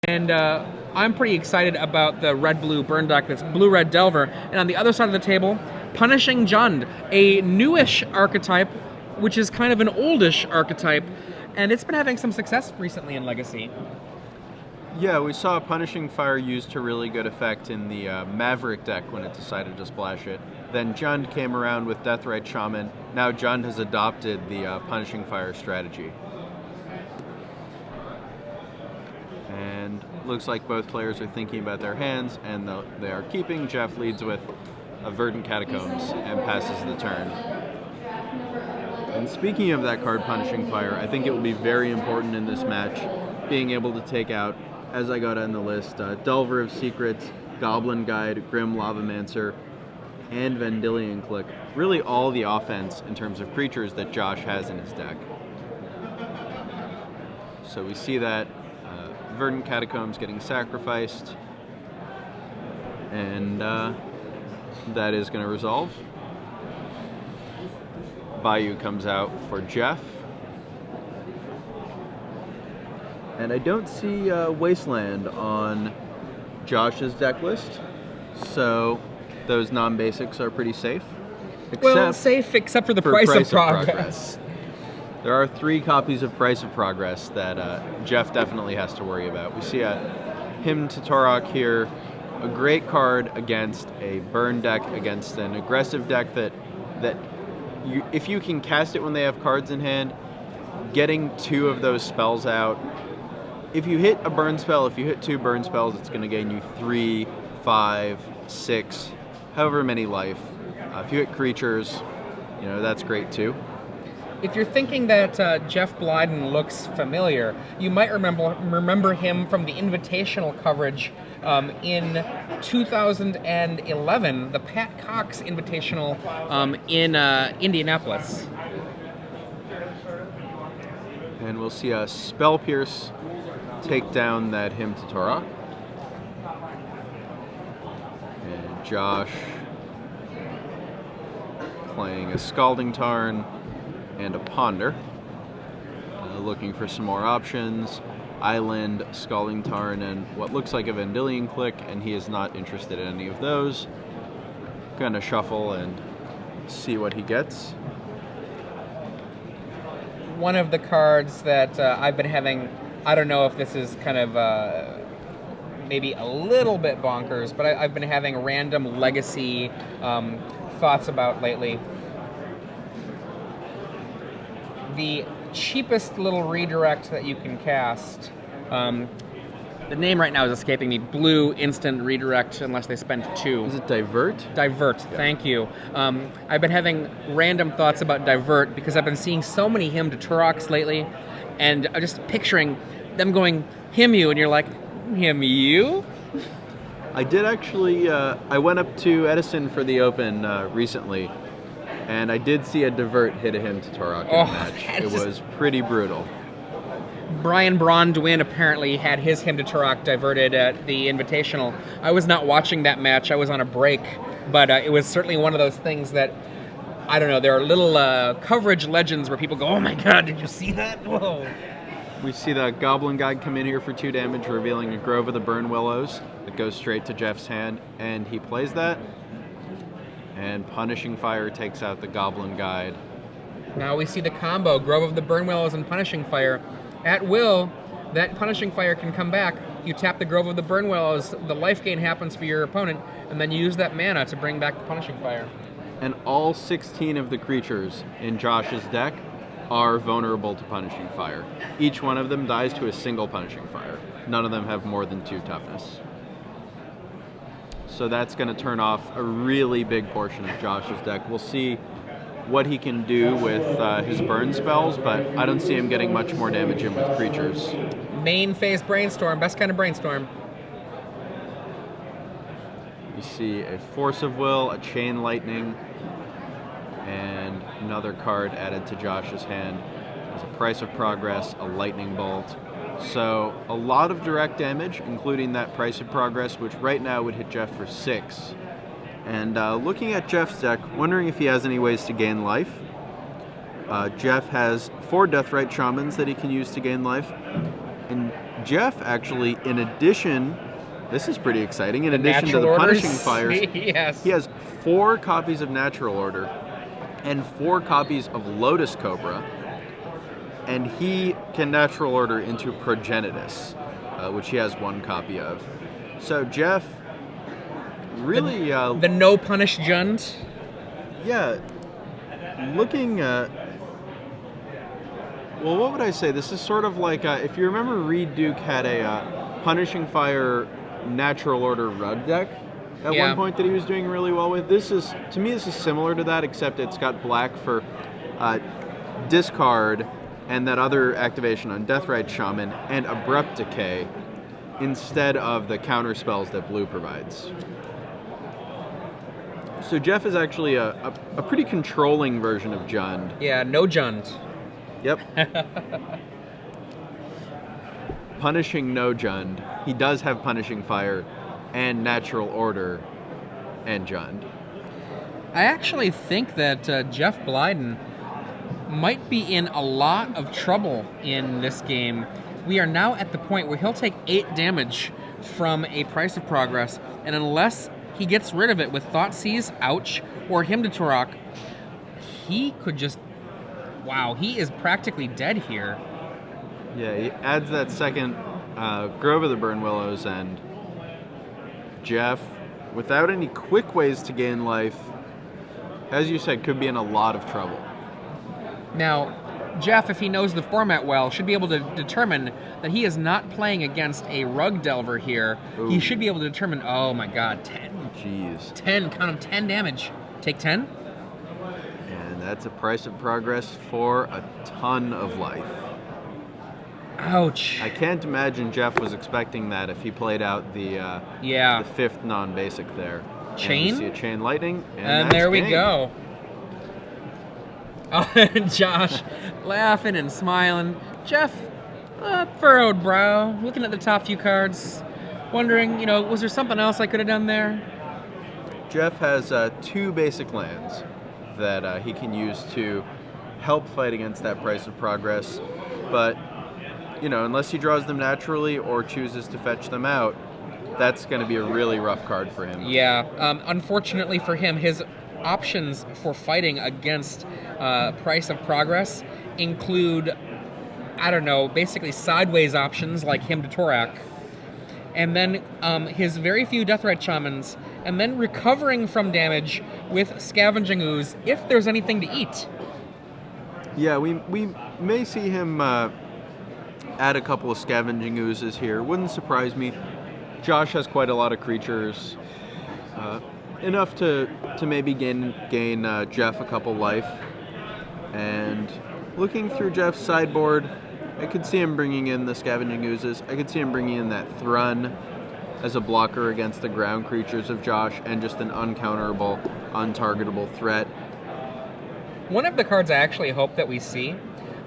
And I'm pretty excited about the red-blue burn deck that's blue-red Delver. And on the other side of the table, Punishing Jund, a newish archetype, which is kind of an oldish archetype, and it's been having some success recently in Legacy. Yeah, we saw Punishing Fire used to really good effect in the Maverick deck when it decided to splash it. Then Jund came around with Deathrite Shaman. Now Jund has adopted the Punishing Fire strategy. And looks like both players are thinking about their hands, and they are keeping. Jeff leads with a Verdant Catacombs and passes the turn. And speaking of that card, Punishing Fire, I think it will be very important in this match, being able to take out, as I go down the list, Delver of Secrets, Goblin Guide, Grim Lavamancer, and Vendilion Click. Really all the offense in terms of creatures that Josh has in his deck. So we see that Verdant Catacombs getting sacrificed, and that is going to resolve. Bayou comes out for Jeff. And I don't see Wasteland on Josh's deck list, so those non-basics are pretty safe. Well, safe except for the price of progress. There are 3 copies of Price of Progress that Jeff definitely has to worry about. We see a Hymn to Torok here, a great card against a burn deck, against an aggressive deck that if you can cast it when they have cards in hand, getting 2 of those spells out. If you hit a burn spell, if you hit 2 burn spells, it's going to gain you 3, 5, 6, however many life. If you hit creatures, that's great too. If you're thinking that Jeff Blyden looks familiar, you might remember him from the invitational coverage in 2011, the Pat Cox Invitational in Indianapolis. And we'll see a Spell Pierce take down that Hymn to Torok. And Josh playing a Scalding Tarn and a Ponder. Looking for some more options. Island, Scalding Tarn, and what looks like a Vendilion Click, and he is not interested in any of those. Gonna shuffle and see what he gets. One of the cards that I've been having, I don't know if this is kind of maybe a little bit bonkers, but I've been having random Legacy thoughts about lately. The cheapest little redirect that you can cast, the name right now is escaping me, blue instant redirect unless they spend 2. Is it Divert? Divert, yeah. Thank you. I've been having random thoughts about Divert because I've been seeing so many Hymn to Toroks lately, and I'm just picturing them going, Hymn you, and you're like, Hymn you? I did actually, I went up to Edison for the Open recently, and I did see a Divert hit a Hymn to Torok in the match. It was pretty brutal. Brian Braun-Dwin apparently had his Hymn to Torok diverted at the Invitational. I was not watching that match. I was on a break. But it was certainly one of those things that, I don't know, there are little coverage legends where people go, oh my god, did you see that? Whoa. We see the Goblin Guide come in here for 2 damage, revealing a Grove of the Burn Willows that goes straight to Jeff's hand, and he plays that. And Punishing Fire takes out the Goblin Guide. Now we see the combo, Grove of the Burn Willows and Punishing Fire. At will, that Punishing Fire can come back. You tap the Grove of the Burn Willows, the life gain happens for your opponent, and then you use that mana to bring back the Punishing Fire. And all 16 of the creatures in Josh's deck are vulnerable to Punishing Fire. Each one of them dies to a single Punishing Fire. None of them have more than 2 toughness. So that's going to turn off a really big portion of Josh's deck. We'll see what he can do with his burn spells, but I don't see him getting much more damage in with creatures. Main phase Brainstorm, best kind of Brainstorm. You see a Force of Will, a Chain Lightning, and another card added to Josh's hand. There's a Price of Progress, a Lightning Bolt. So a lot of direct damage, including that Price of Progress, which right now would hit Jeff for 6. And looking at Jeff's deck, wondering if he has any ways to gain life. Jeff has 4 Deathrite Shamans that he can use to gain life. And Jeff actually, in addition, this is pretty exciting, in addition to Natural the orders? Punishing Fires, Yes. he has 4 copies of Natural Order and 4 copies of Lotus Cobra, and he can Natural Order into Progenitus, which he has 1 copy of. So Jeff really... the no punish Jund? Yeah, looking... well, what would I say? This is sort of like, if you remember, Reed Duke had a Punishing Fire Natural Order rug deck at one point that he was doing really well with. This is, to me, this is similar to that, except it's got black for discard and that other activation on Deathrite Shaman and Abrupt Decay instead of the counter spells that blue provides. So Jeff is actually a pretty controlling version of Jund. Yeah, no Jund. Yep. Punishing no Jund. He does have Punishing Fire and Natural Order and Jund. I actually think that Jeff Blyden might be in a lot of trouble in this game. We are now at the point where he'll take 8 damage from a Price of Progress, and unless he gets rid of it with Thoughtseize, ouch, or Hymn to Turok, he could just... Wow, he is practically dead here. Yeah, he adds that second Grove of the Burn Willows, and Jeff, without any quick ways to gain life, as you said, could be in a lot of trouble. Now, Jeff, if he knows the format well, should be able to determine that he is not playing against a Rug Delver here. Ooh. He should be able to determine, oh my god, 10. Jeez. 10, count them, 10 damage. Take 10? And that's a Price of Progress for a ton of life. Ouch. I can't imagine Jeff was expecting that if he played out the Yeah. the 5th non-basic there. Chain? And we see a Chain Lightning, And that's there we game. go. Oh, Josh laughing and smiling. Jeff, furrowed brow, looking at the top few cards, wondering, was there something else I could have done there? Jeff has 2 basic lands that he can use to help fight against that Price of Progress, but unless he draws them naturally or chooses to fetch them out, that's going to be a really rough card for him. Yeah, unfortunately for him, his options for fighting against Price of Progress include, basically sideways options like Hymn to Torak, and then his very few Deathrite Shamans, and then recovering from damage with Scavenging Ooze if there's anything to eat. Yeah, we may see him add a couple of Scavenging Oozes here. Wouldn't surprise me. Josh has quite a lot of creatures. Enough to maybe gain Jeff a couple life. And looking through Jeff's sideboard, I could see him bringing in the Scavenging Oozes. I could see him bringing in that Thrun as a blocker against the ground creatures of Josh, and just an uncounterable, untargetable threat. One of the cards I actually hope that we see,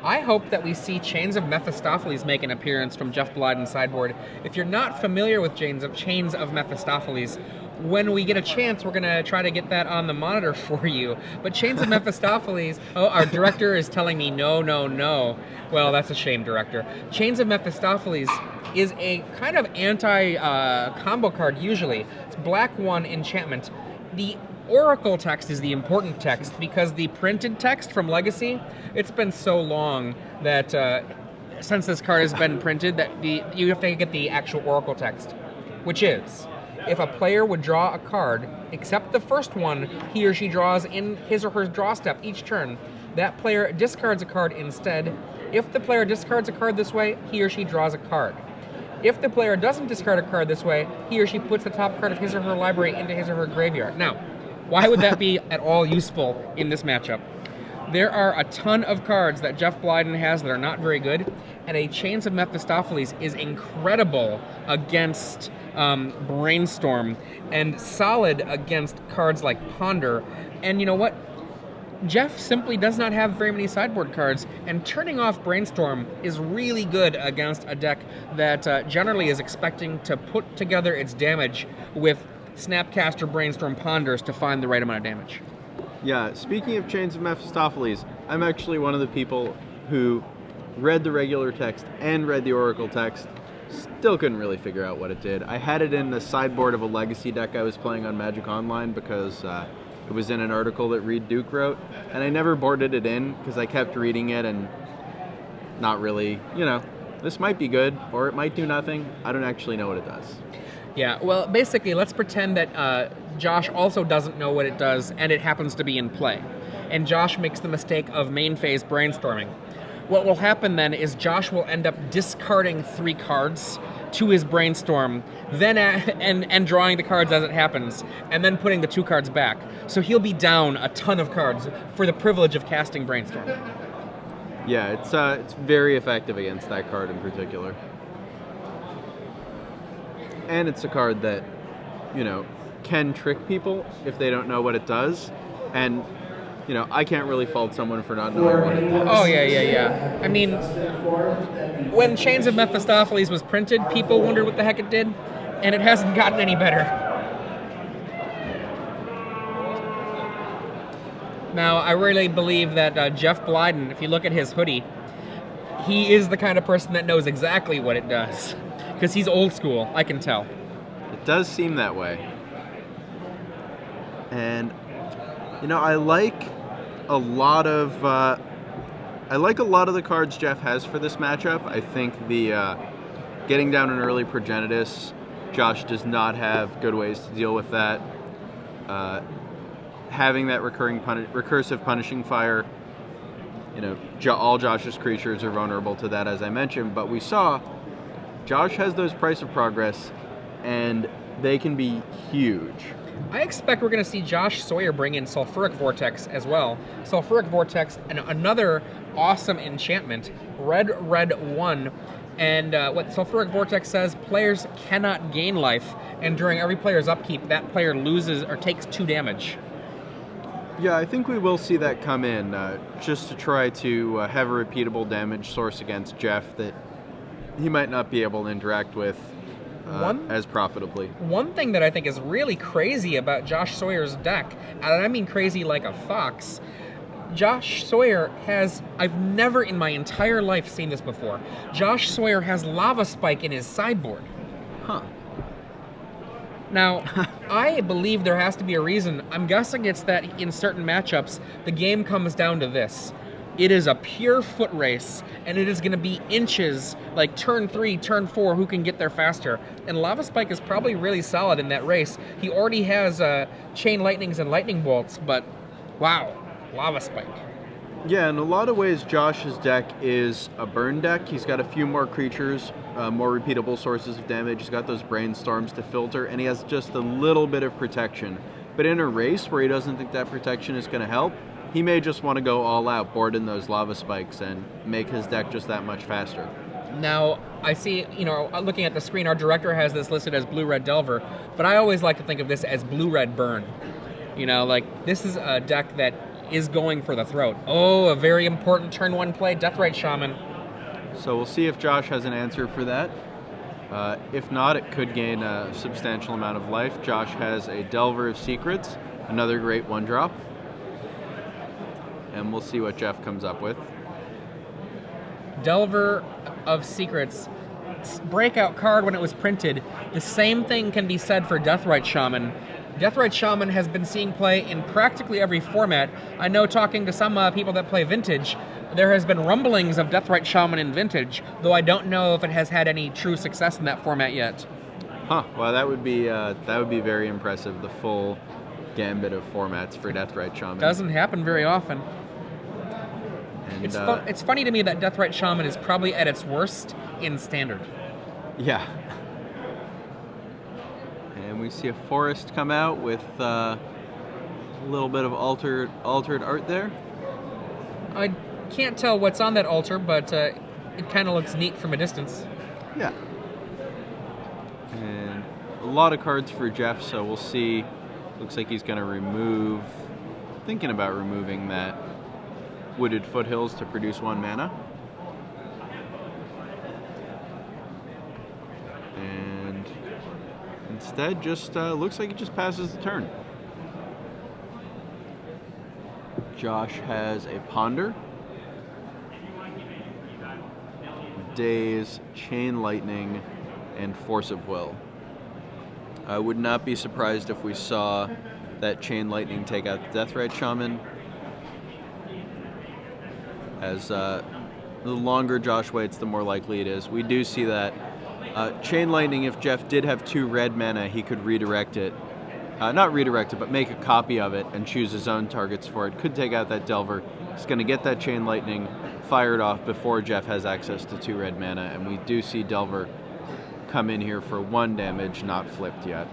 I hope that we see Chains of Mephistopheles make an appearance from Jeff Blyden's sideboard. If you're not familiar with Chains of Mephistopheles, when we get a chance, we're going to try to get that on the monitor for you. But Chains of Mephistopheles... Oh, our director is telling me no, no, no. Well, that's a shame, director. Chains of Mephistopheles is a kind of anti-combo card, usually. It's black 1 enchantment. The Oracle text is the important text, because the printed text from Legacy, it's been so long that since this card has been printed, that you have to get the actual Oracle text, which is... If a player would draw a card, except the first one he or she draws in his or her draw step each turn, that player discards a card instead. If the player discards a card this way, he or she draws a card. If the player doesn't discard a card this way, he or she puts the top card of his or her library into his or her graveyard. Now, why would that be at all useful in this matchup? There are a ton of cards that Jeff Blyden has that are not very good, and a Chains of Mephistopheles is incredible against Brainstorm, and solid against cards like Ponder. And you know what? Jeff simply does not have very many sideboard cards, and turning off Brainstorm is really good against a deck that generally is expecting to put together its damage with Snapcaster, Brainstorm, Ponders to find the right amount of damage. Yeah, speaking of Chains of Mephistopheles, I'm actually one of the people who read the regular text and read the Oracle text, Still couldn't really figure out what it did. I had it in the sideboard of a legacy deck I was playing on Magic Online because it was in an article that Reed Duke wrote, and I never boarded it in because I kept reading it and not really, this might be good or it might do nothing. I don't actually know what it does. Yeah, well, basically, let's pretend that Josh also doesn't know what it does, and it happens to be in play. And Josh makes the mistake of main phase brainstorming. What will happen then is Josh will end up discarding 3 cards to his brainstorm, then and drawing the cards as it happens, and then putting the 2 cards back. So he'll be down a ton of cards for the privilege of casting brainstorm. Yeah, it's very effective against that card in particular. And it's a card that, can trick people if they don't know what it does. And, I can't really fault someone for not knowing what it does. Oh, yeah. I mean, when Chains of Mephistopheles was printed, people wondered what the heck it did, and it hasn't gotten any better. Now, I really believe that Jeff Blyden, if you look at his hoodie, he is the kind of person that knows exactly what it does. Because he's old school, I can tell. It does seem that way. And, I like a lot of the cards Jeff has for this matchup. I think the getting down an early Progenitus, Josh does not have good ways to deal with that. Having that recursive punishing fire, all Josh's creatures are vulnerable to that, as I mentioned. But we saw Josh has those Price of Progress, and they can be huge. I expect we're going to see Josh Sawyer bring in Sulfuric Vortex as well. Sulfuric Vortex, and another awesome enchantment, red 1. And what Sulfuric Vortex says, players cannot gain life, and during every player's upkeep, that player loses or takes 2 damage. Yeah, I think we will see that come in, just to try to have a repeatable damage source against Jeff that he might not be able to interact with as profitably. One thing that I think is really crazy about Josh Sawyer's deck, and I mean crazy like a fox, Josh Sawyer has, I've never in my entire life seen this before, Josh Sawyer has Lava Spike in his sideboard. Huh. Now, I believe there has to be a reason. I'm guessing it's that in certain matchups, the game comes down to this. It is a pure foot race, and it is going to be inches, like turn 3, turn 4, who can get there faster. And Lava Spike is probably really solid in that race. He already has Chain Lightnings and Lightning Bolts, but wow, Lava Spike. Yeah, in a lot of ways, Josh's deck is a burn deck. He's got a few more creatures, more repeatable sources of damage. He's got those brainstorms to filter, and he has just a little bit of protection. But in a race where he doesn't think that protection is going to help, he may just want to go all out, board in those Lava Spikes, and make his deck just that much faster. Now, I see, looking at the screen, our director has this listed as Blue-Red Delver, but I always like to think of this as Blue-Red Burn. This is a deck that is going for the throat. Oh, a very important turn 1 play, Deathrite Shaman. So we'll see if Josh has an answer for that. If not, it could gain a substantial amount of life. Josh has a Delver of Secrets, another great 1-drop. And we'll see what Jeff comes up with. Delver of Secrets, breakout card when it was printed. The same thing can be said for Deathrite Shaman. Deathrite Shaman has been seeing play in practically every format. I know, talking to some people that play Vintage, there has been rumblings of Deathrite Shaman in Vintage, though I don't know if it has had any true success in that format yet. Huh, well that would be very impressive, the full gambit of formats for Deathrite Shaman. Doesn't happen very often. And, it's funny to me that Deathrite Shaman is probably at its worst in Standard. Yeah. And we see a forest come out with a little bit of altered art there. I can't tell what's on that altar, but it kind of looks neat from a distance. Yeah. And a lot of cards for Jeff, so we'll see. Looks like he's going to thinking about removing that Wooded Foothills to produce 1 mana. And instead, just looks like he just passes the turn. Josh has a Ponder, Daze, Chain Lightning, and Force of Will. I would not be surprised if we saw that Chain Lightning take out the Deathrite Shaman. As the longer Josh waits, the more likely it is. We do see that Chain Lightning, if Jeff did have 2 red mana, he could redirect it. Not redirect it, but make a copy of it and choose his own targets for it. Could take out that Delver. He's going to get that Chain Lightning fired off before Jeff has access to 2 red mana, and we do see Delver come in here for 1 damage, not flipped yet.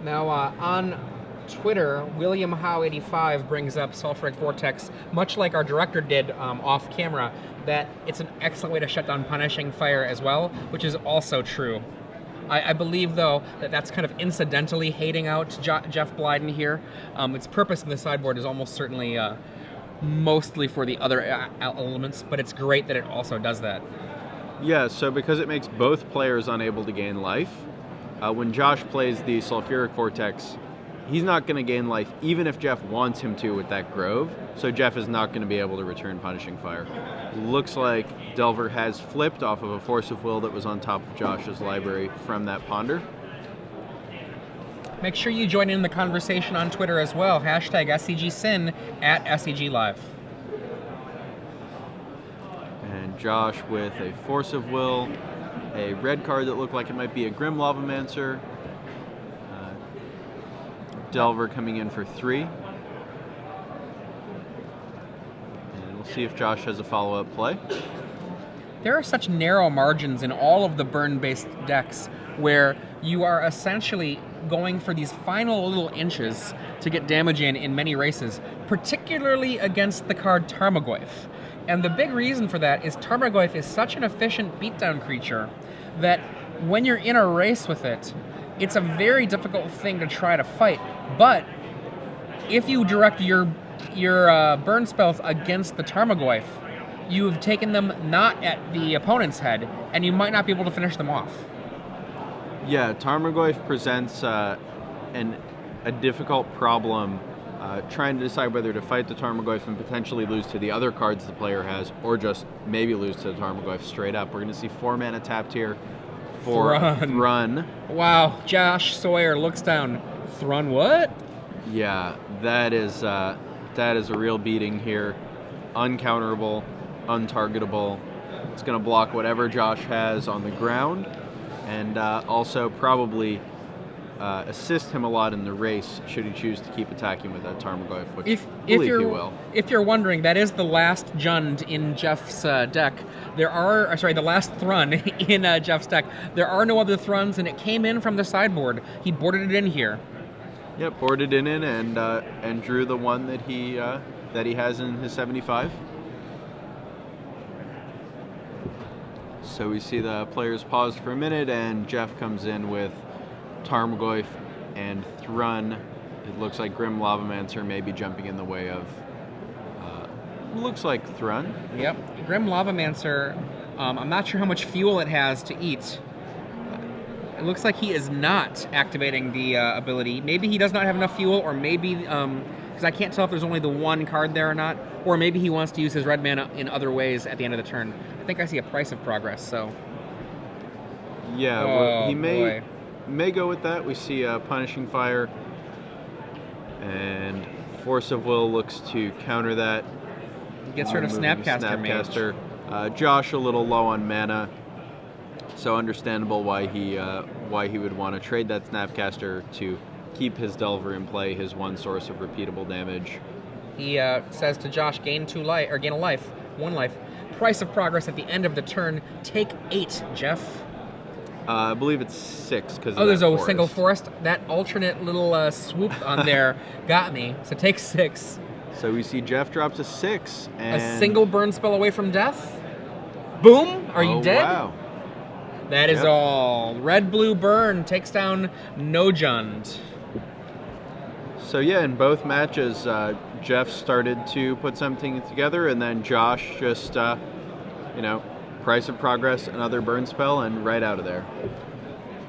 Now, on Twitter, William Howe85 brings up Sulfuric Vortex, much like our director did off camera, that it's an excellent way to shut down Punishing Fire as well, which is also true. I believe, though, that that's kind of incidentally hating out Jeff Blyden here. Its purpose in the sideboard is almost certainly mostly for the other elements, but it's great that it also does that. Yeah, so because it makes both players unable to gain life, when Josh plays the Sulfuric Vortex, he's not going to gain life even if Jeff wants him to with that Grove, so Jeff is not going to be able to return Punishing Fire. Looks like Delver has flipped off of a Force of Will that was on top of Josh's library from that Ponder. Make sure you join in the conversation on Twitter as well. Hashtag SCGCIN at SCG Live. And Josh with a Force of Will, a red card that looked like it might be a Grim Lavamancer. Delver coming in for 3. And we'll see if Josh has a follow-up play. There are such narrow margins in all of the burn-based decks where you are essentially going for these final little inches to get damage in many races, particularly against the card Tarmogoyf. And the big reason for that is Tarmogoyf is such an efficient beatdown creature that when you're in a race with it, it's a very difficult thing to try to fight. But if you direct your burn spells against the Tarmogoyf, you've taken them not at the opponent's head, and you might not be able to finish them off. Yeah, Tarmogoyf presents a difficult problem trying to decide whether to fight the Tarmogoyf and potentially lose to the other cards the player has, or just maybe lose to the Tarmogoyf straight up. We're going to see 4 mana tapped here for Thrun. Wow, Josh Sawyer looks down. Thrun what? Yeah, that is a real beating here. Uncounterable, untargetable. It's going to block whatever Josh has on the ground, and also probably assist him a lot in the race should he choose to keep attacking with that Tarmogoyf, which I believe he will. If you're wondering, that is the last Jund in Jeff's deck. The last Thrun in Jeff's deck. There are no other Thruns, and it came in from the sideboard. He boarded it in here. Yep, boarded it in and drew the one that he has in his 75. So we see the players pause for a minute, and Jeff comes in with Tarmogoyf and Thrun. It looks like Grim Lavamancer may be jumping in the way of looks like Thrun. Yep, Grim Lavamancer. I'm not sure how much fuel it has to eat. It looks like he is not activating the ability. Maybe he does not have enough fuel, or maybe because I can't tell if there's only the one card there or not, or maybe he wants to use his red mana in other ways at the end of the turn. I think I see a Price of Progress, so. Yeah, well, he may go with that. We see Punishing Fire, and Force of Will looks to counter that. Gets rid of Snapcaster. Josh a little low on mana, so understandable why he would want to trade that Snapcaster to keep his Delver in play, his one source of repeatable damage. He says to Josh, gain a life, 1 life. Price of Progress at the end of the turn. Take 8, Jeff. I believe it's 6 because there's a single forest. That alternate little swoop on there got me. So take 6. So we see Jeff drops a 6. And a single burn spell away from death. Boom! Are you dead? Wow. That is all. Red, blue, burn takes down No Jund. So yeah, in both matches, Jeff started to put something together, and then Josh just, Price of Progress, another burn spell, and right out of there.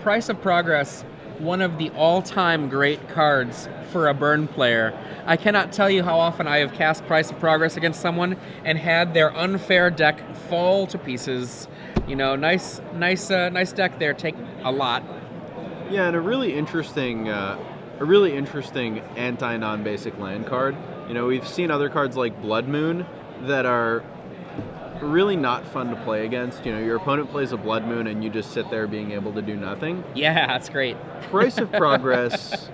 Price of Progress, one of the all-time great cards for a burn player. I cannot tell you how often I have cast Price of Progress against someone and had their unfair deck fall to pieces. Nice deck there. Take a lot. Yeah, and a really interesting anti-non-basic land card. We've seen other cards like Blood Moon that are really not fun to play against. Your opponent plays a Blood Moon and you just sit there being able to do nothing. Yeah, that's great. Price of Progress